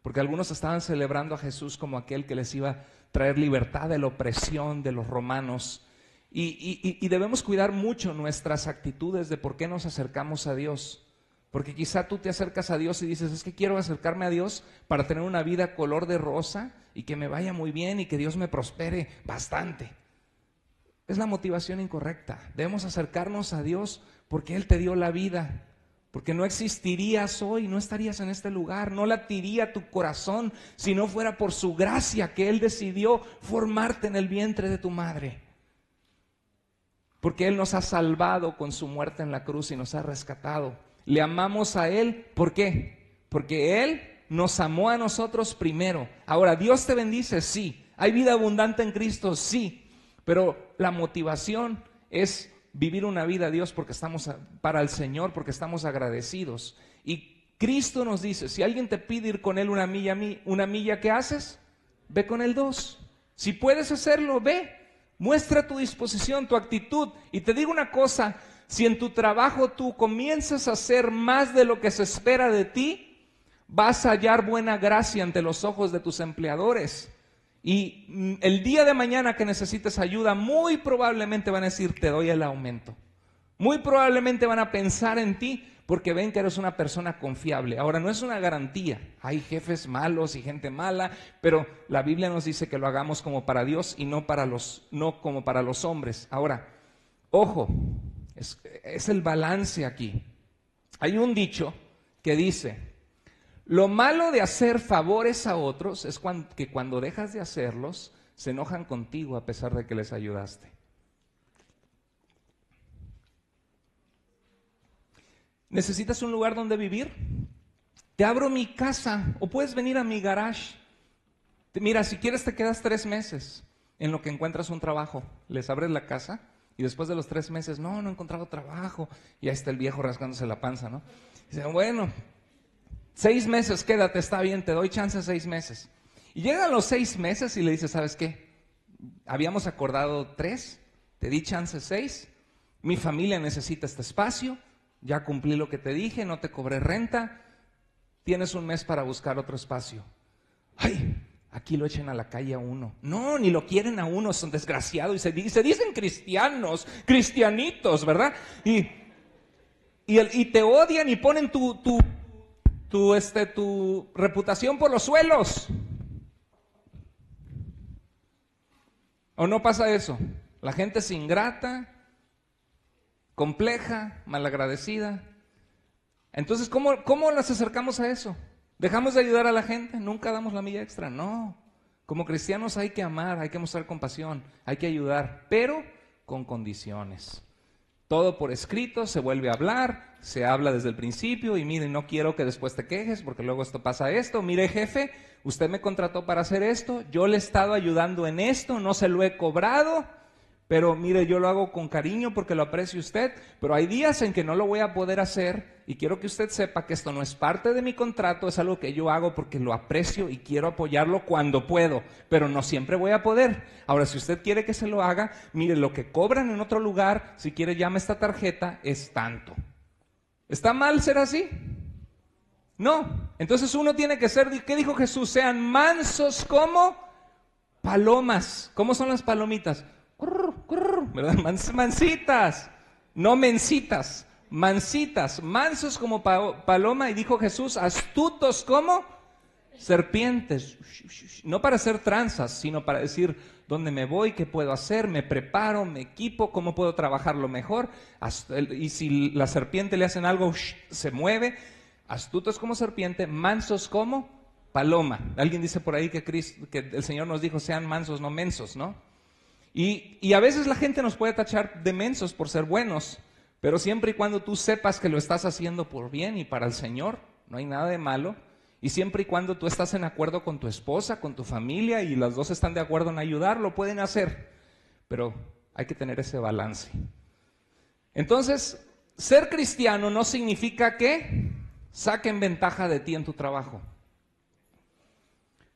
Porque algunos estaban celebrando a Jesús como aquel que les iba a traer libertad de la opresión de los romanos. Y debemos cuidar mucho nuestras actitudes de por qué nos acercamos a Dios. Porque quizá tú te acercas a Dios y dices: es que quiero acercarme a Dios para tener una vida color de rosa y que me vaya muy bien y que Dios me prospere bastante. Es la motivación incorrecta. Debemos acercarnos a Dios porque Él te dio la vida. Porque no existirías hoy, no estarías en este lugar, no latiría tu corazón si no fuera por su gracia que Él decidió formarte en el vientre de tu madre. Porque Él nos ha salvado con su muerte en la cruz y nos ha rescatado. Le amamos a Él, ¿por qué? Porque Él nos amó a nosotros primero. Ahora, ¿Dios te bendice? Sí. ¿Hay vida abundante en Cristo? Sí. Pero la motivación es vivir una vida, Dios, porque estamos para el Señor, porque estamos agradecidos. Y Cristo nos dice: si alguien te pide ir con Él una milla, ¿qué haces? Ve con Él 2. Si puedes hacerlo, ve. Muestra tu disposición, tu actitud. Y te digo una cosa: si en tu trabajo tú comienzas a hacer más de lo que se espera de ti, vas a hallar buena gracia ante los ojos de tus empleadores. Y el día de mañana que necesites ayuda, muy probablemente van a decir: te doy el aumento. Muy probablemente van a pensar en ti porque ven que eres una persona confiable. Ahora, no es una garantía. Hay jefes malos y gente mala, pero la Biblia nos dice que lo hagamos como para Dios y no como para los hombres. Ahora, ojo, es el balance aquí. Hay un dicho que dice: lo malo de hacer favores a otros es que cuando dejas de hacerlos, se enojan contigo a pesar de que les ayudaste. ¿Necesitas un lugar donde vivir? Te abro mi casa o puedes venir a mi garage. Mira, si quieres te quedas 3 meses en lo que encuentras un trabajo. Les abres la casa y después de los 3 meses, no he encontrado trabajo. Y ahí está el viejo rasgándose la panza, ¿no? Dicen: bueno, 6 meses, quédate, está bien, te doy chance 6 meses. Y llegan los 6 meses y le dices: ¿sabes qué? Habíamos acordado 3, te di chance 6, mi familia necesita este espacio, ya cumplí lo que te dije, no te cobré renta, tienes 1 mes para buscar otro espacio. ¡Ay! Aquí lo echen a la calle a uno. No, ni lo quieren a uno, son desgraciados y se dicen cristianos, cristianitos, ¿verdad? Y te odian y ponen tu reputación por los suelos. ¿O no pasa eso? La gente es ingrata, compleja, malagradecida. Entonces, ¿cómo nos acercamos a eso? ¿Dejamos de ayudar a la gente? Nunca damos la milla extra, no. Como cristianos hay que amar, hay que mostrar compasión, hay que ayudar, pero con condiciones. Todo por escrito, se vuelve a hablar, se habla desde el principio y mire, no quiero que después te quejes porque luego esto pasa esto. Mire, jefe, usted me contrató para hacer esto, yo le he estado ayudando en esto, no se lo he cobrado, pero mire, yo lo hago con cariño porque lo aprecio usted, pero hay días en que no lo voy a poder hacer y quiero que usted sepa que esto no es parte de mi contrato, es algo que yo hago porque lo aprecio y quiero apoyarlo cuando puedo, pero no siempre voy a poder. Ahora, si usted quiere que se lo haga, mire, lo que cobran en otro lugar, si quiere llame esta tarjeta, es tanto. ¿Está mal ser así? No. Entonces uno tiene que ser, ¿qué dijo Jesús? Sean mansos como palomas. ¿Cómo son las palomitas? ¿Verdad? Mansitas, no mencitas, mansitas, mansos como paloma, y dijo Jesús, astutos como serpientes, no para hacer tranzas, sino para decir dónde me voy, qué puedo hacer, me preparo, me equipo, cómo puedo trabajarlo mejor, y si la serpiente le hacen algo, se mueve, astutos como serpiente, mansos como paloma. Alguien dice por ahí que el Señor nos dijo, sean mansos, no mensos, ¿no? Y a veces la gente nos puede tachar de mensos por ser buenos, pero siempre y cuando tú sepas que lo estás haciendo por bien y para el Señor, no hay nada de malo. Y siempre y cuando tú estás en acuerdo con tu esposa, con tu familia y las dos están de acuerdo en ayudar, lo pueden hacer. Pero hay que tener ese balance. Entonces, ser cristiano no significa que saquen ventaja de ti en tu trabajo.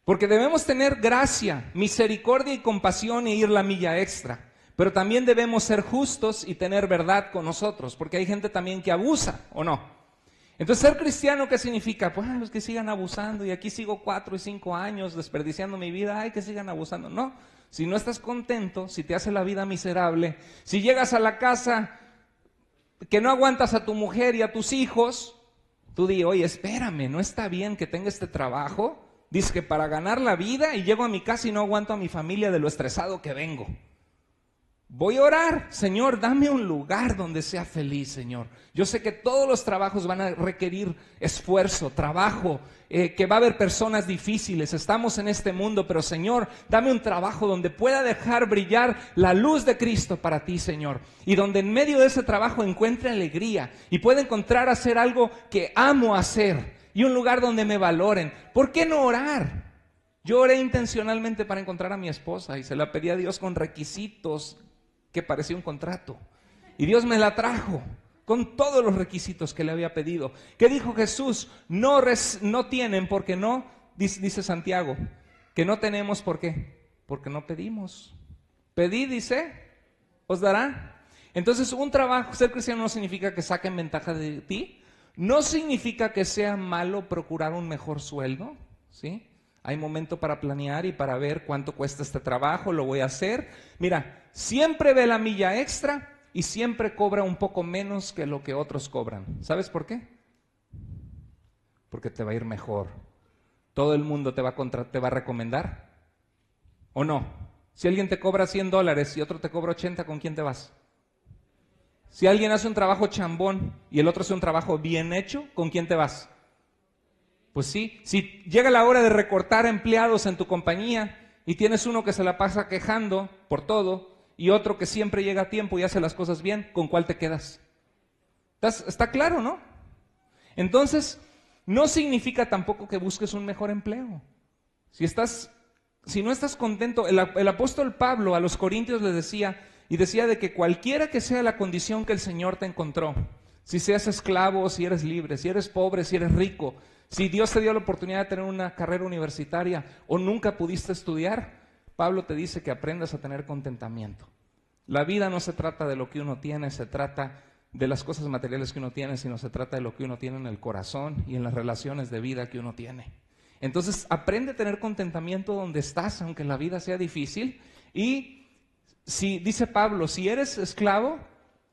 Porque debemos tener gracia, misericordia y compasión e ir la milla extra. Pero también debemos ser justos y tener verdad con nosotros, porque hay gente también que abusa, ¿o no? Entonces, ser cristiano, ¿qué significa? Pues los que sigan abusando y aquí sigo 4 y 5 años desperdiciando mi vida, ay, que sigan abusando. No, si no estás contento, si te hace la vida miserable, si llegas a la casa que no aguantas a tu mujer y a tus hijos, tú di, oye, espérame, no está bien que tenga este trabajo. Dice que para ganar la vida y llego a mi casa y no aguanto a mi familia de lo estresado que vengo. Voy a orar, Señor, dame un lugar donde sea feliz, Señor. Yo sé que todos los trabajos van a requerir esfuerzo, trabajo, que va a haber personas difíciles, estamos en este mundo, pero Señor, dame un trabajo donde pueda dejar brillar la luz de Cristo para ti, Señor. Y donde en medio de ese trabajo encuentre alegría y pueda encontrar hacer algo que amo hacer. Y un lugar donde me valoren. ¿Por qué no orar? Yo oré intencionalmente para encontrar a mi esposa y se la pedí a Dios con requisitos que parecía un contrato. Y Dios me la trajo con todos los requisitos que le había pedido. ¿Qué dijo Jesús? No tienen porque no, dice Santiago, que no tenemos ¿por qué? Porque no pedimos. Pedid, dice, os dará. Entonces un trabajo, ser cristiano no significa que saquen ventaja de ti. No significa que sea malo procurar un mejor sueldo, ¿sí? Hay momento para planear y para ver cuánto cuesta este trabajo, lo voy a hacer. Mira, siempre ve la milla extra y siempre cobra un poco menos que lo que otros cobran. ¿Sabes por qué? Porque te va a ir mejor. Todo el mundo te va a recomendar, ¿o no? Si alguien te cobra $100 y otro te cobra 80, ¿con quién te vas? Si alguien hace un trabajo chambón y el otro hace un trabajo bien hecho, ¿con quién te vas? Pues sí, si llega la hora de recortar empleados en tu compañía y tienes uno que se la pasa quejando por todo y otro que siempre llega a tiempo y hace las cosas bien, ¿con cuál te quedas? ¿Está claro, no? Entonces, no significa tampoco que busques un mejor empleo. Si no estás contento, el apóstol Pablo a los Corintios les decía, y decía de que cualquiera que sea la condición que el Señor te encontró, si seas esclavo o si eres libre, si eres pobre, si eres rico, si Dios te dio la oportunidad de tener una carrera universitaria o nunca pudiste estudiar, Pablo te dice que aprendas a tener contentamiento. La vida no se trata de lo que uno tiene, se trata de las cosas materiales que uno tiene, sino se trata de lo que uno tiene en el corazón y en las relaciones de vida que uno tiene. Entonces, aprende a tener contentamiento donde estás, aunque la vida sea difícil. Y si, dice Pablo, si eres esclavo,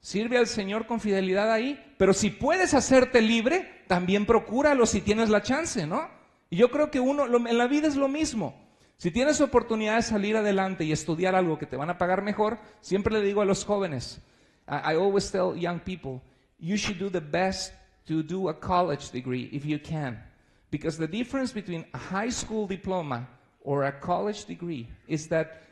sirve al Señor con fidelidad ahí, pero si puedes hacerte libre, también procúralo si tienes la chance, ¿no? Y yo creo que en la vida es lo mismo. Si tienes oportunidad de salir adelante y estudiar algo que te van a pagar mejor, siempre le digo a los jóvenes, I always tell young people, you should do the best to do a college degree if you can. Because the difference between a high school diploma or a college degree is that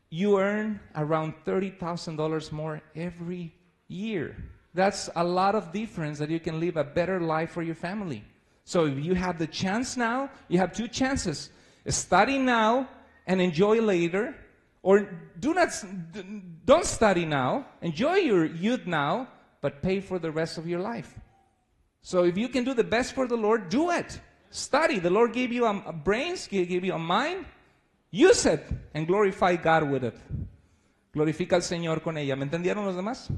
you earn around $30,000 more every year. That's a lot of difference that you can live a better life for your family. So if you have the chance now, you have two chances. Study now and enjoy later, or don't study now, enjoy your youth now, but pay for the rest of your life. So if you can do the best for the Lord, do it. Study. The Lord gave you a brains, gave you a mind. Use it and glorify God with it. Glorifica al Señor con ella. ¿Me entendieron los demás?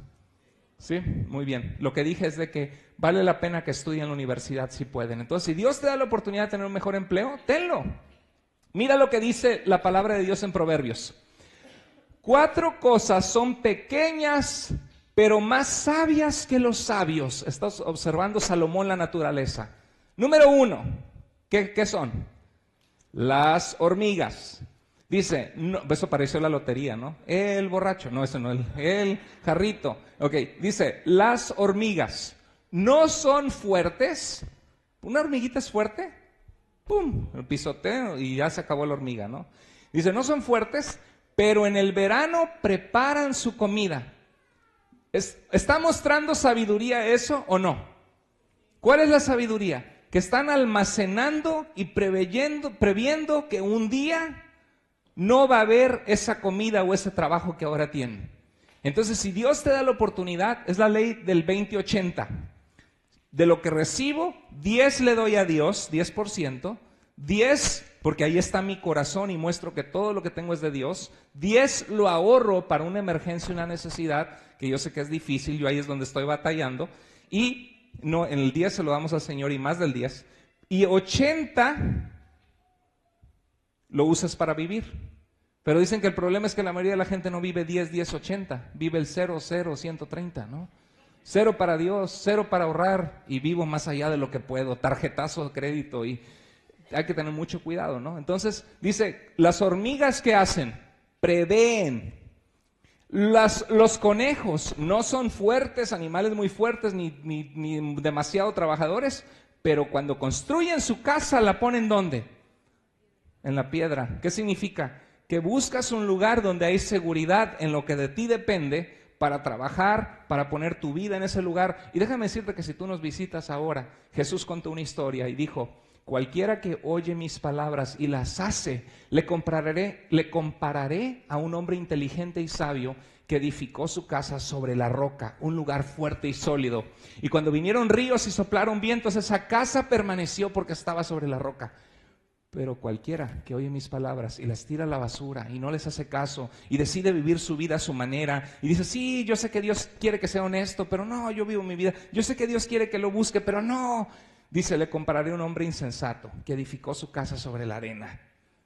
Sí, muy bien. Lo que dije es de que vale la pena que estudien en la universidad si pueden. Entonces, si Dios te da la oportunidad de tener un mejor empleo, tenlo. Mira lo que dice la palabra de Dios en Proverbios. 4 cosas son pequeñas, pero más sabias que los sabios. Estás observando Salomón la naturaleza. Número 1, ¿qué son? Las hormigas. Dice, no, eso pareció la lotería, ¿no? El borracho, no, eso no, el jarrito. Ok, dice, las hormigas no son fuertes. ¿Una hormiguita es fuerte? ¡Pum! El pisoteo y ya se acabó la hormiga, ¿no? Dice, no son fuertes, pero en el verano preparan su comida. ¿Está mostrando sabiduría eso o no? ¿Cuál es la sabiduría? Que están almacenando y previendo que un día no va a haber esa comida o ese trabajo que ahora tienen. Entonces, si Dios te da la oportunidad, es la ley del 20-80. De lo que recibo, 10 le doy a Dios, 10%, 10 porque ahí está mi corazón y muestro que todo lo que tengo es de Dios, 10 lo ahorro para una emergencia, una necesidad, que yo sé que es difícil, yo ahí es donde estoy batallando, y no, en el 10 se lo damos al Señor y más del 10, y 80 lo usas para vivir. Pero dicen que el problema es que la mayoría de la gente no vive 10, 10, 80, vive el 0, 0, 130, ¿no? 0 para Dios, 0 para ahorrar y vivo más allá de lo que puedo, tarjetazo de crédito y hay que tener mucho cuidado, ¿no? Entonces dice, las hormigas ¿qué hacen? Prevén. Los conejos no son fuertes, animales muy fuertes ni demasiado trabajadores, pero cuando construyen su casa la ponen ¿dónde? En la piedra. ¿Qué significa? Que buscas un lugar donde hay seguridad en lo que de ti depende para trabajar, para poner tu vida en ese lugar. Y déjame decirte que si tú nos visitas ahora, Jesús contó una historia y dijo, cualquiera que oye mis palabras y las hace, le compararé a un hombre inteligente y sabio que edificó su casa sobre la roca, un lugar fuerte y sólido. Y cuando vinieron ríos y soplaron vientos, esa casa permaneció porque estaba sobre la roca. Pero cualquiera que oye mis palabras y las tira a la basura y no les hace caso y decide vivir su vida a su manera y dice, sí, yo sé que Dios quiere que sea honesto, pero no, yo vivo mi vida. Yo sé que Dios quiere que lo busque, pero no. Dice, le compararé a un hombre insensato que edificó su casa sobre la arena.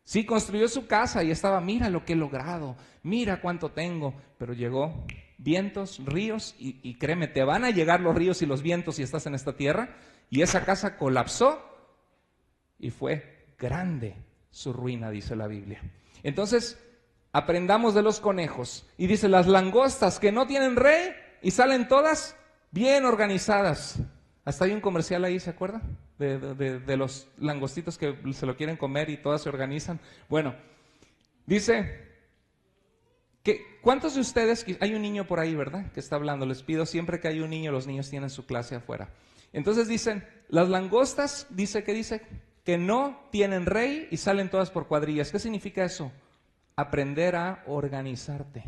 Sí, construyó su casa y estaba, mira lo que he logrado, mira cuánto tengo. Pero llegó vientos, ríos y créeme, te van a llegar los ríos y los vientos si estás en esta tierra. Y esa casa colapsó y fue grande su ruina, dice la Biblia. Entonces, aprendamos de los conejos. Y dice, las langostas que no tienen rey y salen todas bien organizadas. Hasta hay un comercial ahí, ¿se acuerdan? De los langostitos que se lo quieren comer y todas se organizan. Bueno, dice que ¿cuántos de ustedes, hay un niño por ahí, ¿verdad? Que está hablando, les pido siempre que hay un niño, los niños tienen su clase afuera. Entonces dicen, las langostas, dice que no tienen rey y salen todas por cuadrillas. ¿Qué significa eso? Aprender a organizarte.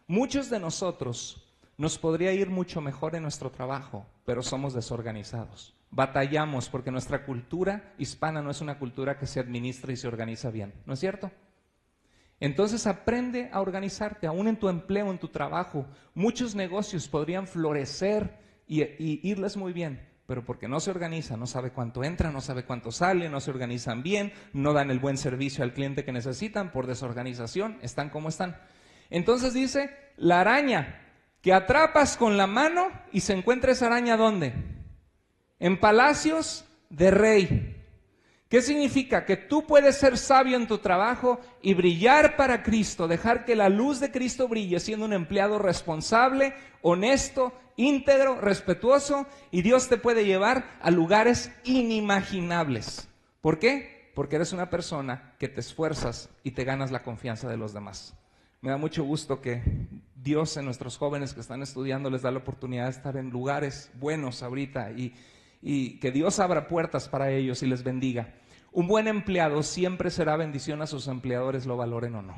Muchos de nosotros nos podría ir mucho mejor en nuestro trabajo, pero somos desorganizados. Batallamos porque nuestra cultura hispana no es una cultura que se administra y se organiza bien, ¿no es cierto? Entonces aprende a organizarte, aún en tu empleo, en tu trabajo. Muchos negocios podrían florecer y irles muy bien, pero porque no se organiza, no sabe cuánto entra, no sabe cuánto sale, no se organizan bien, no dan el buen servicio al cliente que necesitan, por desorganización, están como están. Entonces dice, la araña que atrapas con la mano y se encuentra esa araña ¿dónde? En palacios de rey. ¿Qué significa? Que tú puedes ser sabio en tu trabajo y brillar para Cristo, dejar que la luz de Cristo brille siendo un empleado responsable, honesto íntegro, respetuoso, y Dios te puede llevar a lugares inimaginables. ¿Por qué? Porque eres una persona que te esfuerzas y te ganas la confianza de los demás. Me da mucho gusto que Dios en nuestros jóvenes que están estudiando les da la oportunidad de estar en lugares buenos ahorita y que Dios abra puertas para ellos y les bendiga. Un buen empleado siempre será bendición a sus empleadores, lo valoren o no,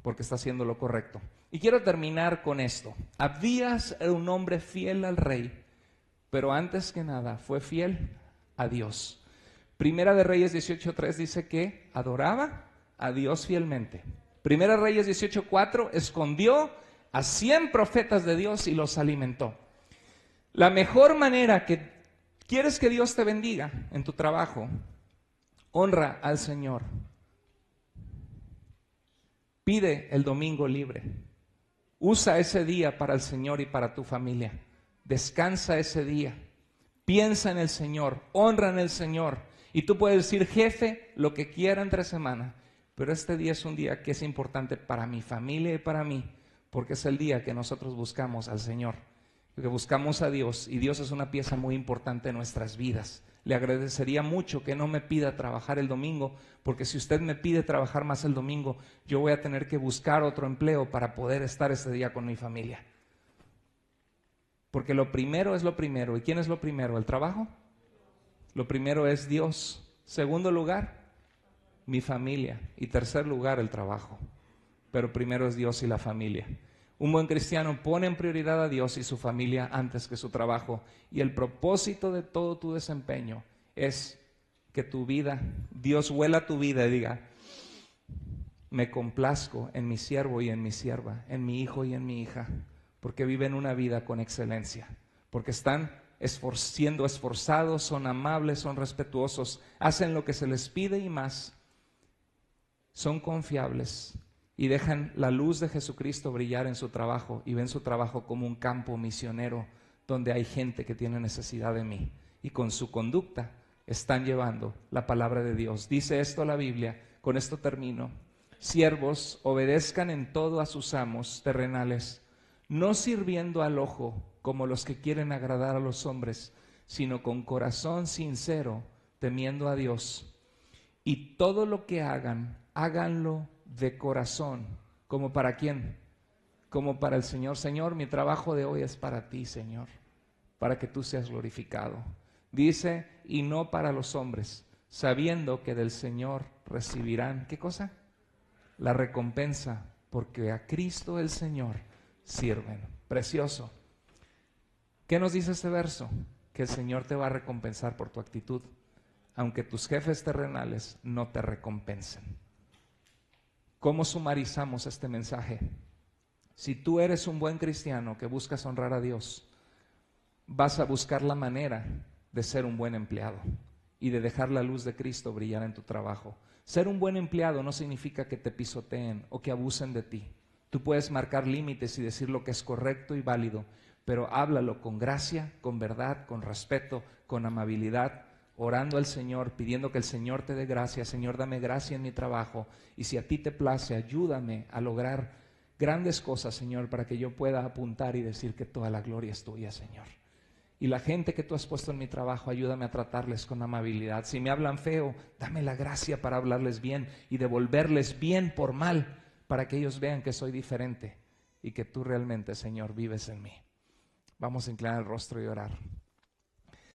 porque está haciendo lo correcto. Y quiero terminar con esto. Abdías era un hombre fiel al rey, pero antes que nada fue fiel a Dios. Primera de Reyes 18:3 dice que adoraba a Dios fielmente. Primera de Reyes 18:4 escondió a 100 profetas de Dios y los alimentó. La mejor manera que quieres que Dios te bendiga en tu trabajo, honra al Señor. Pide el domingo libre. Usa ese día para el Señor y para tu familia. Descansa ese día. Piensa en el Señor, honra en el Señor. Y tú puedes decir, jefe, lo que quiera entre semana, pero este día es un día que es importante para mi familia y para mí, porque es el día que nosotros buscamos al Señor, que buscamos a Dios, y Dios es una pieza muy importante en nuestras vidas. Le agradecería mucho que no me pida trabajar el domingo, porque si usted me pide trabajar más el domingo, yo voy a tener que buscar otro empleo para poder estar ese día con mi familia. Porque lo primero es lo primero. ¿Y quién es lo primero? ¿El trabajo? Lo primero es Dios. Segundo lugar, mi familia. Y tercer lugar, el trabajo. Pero primero es Dios y la familia. Un buen cristiano pone en prioridad a Dios y su familia antes que su trabajo. Y el propósito de todo tu desempeño es que tu vida, Dios huela tu vida y diga, me complazco en mi siervo y en mi sierva, en mi hijo y en mi hija, porque viven una vida con excelencia, porque están siendo esforzados, son amables, son respetuosos, hacen lo que se les pide y más, son confiables y dejan la luz de Jesucristo brillar en su trabajo y ven su trabajo como un campo misionero donde hay gente que tiene necesidad de mí, y con su conducta están llevando la palabra de Dios. Dice esto la Biblia, con esto termino: siervos, obedezcan en todo a sus amos terrenales, no sirviendo al ojo como los que quieren agradar a los hombres, sino con corazón sincero, temiendo a Dios. Y todo lo que hagan, háganlo de corazón. ¿Como para quién? Como para el Señor. Señor, mi trabajo de hoy es para ti, Señor, para que tú seas glorificado. Dice, y no para los hombres, sabiendo que del Señor recibirán, ¿qué cosa? La recompensa, porque a Cristo el Señor sirven. Precioso. ¿Qué nos dice este verso? Que el Señor te va a recompensar por tu actitud, aunque tus jefes terrenales no te recompensen. ¿Cómo sumarizamos este mensaje? Si tú eres un buen cristiano que buscas honrar a Dios, vas a buscar la manera de ser un buen empleado y de dejar la luz de Cristo brillar en tu trabajo. Ser un buen empleado no significa que te pisoteen o que abusen de ti. Tú puedes marcar límites y decir lo que es correcto y válido, pero háblalo con gracia, con verdad, con respeto, con amabilidad, orando al Señor, pidiendo que el Señor te dé gracia. Señor, dame gracia en mi trabajo, y si a ti te place, ayúdame a lograr grandes cosas, Señor, para que yo pueda apuntar y decir que toda la gloria es tuya, Señor. Y la gente que tú has puesto en mi trabajo, ayúdame a tratarles con amabilidad. Si me hablan feo, dame la gracia para hablarles bien y devolverles bien por mal, para que ellos vean que soy diferente y que tú realmente, Señor, vives en mí. Vamos a inclinar el rostro y orar.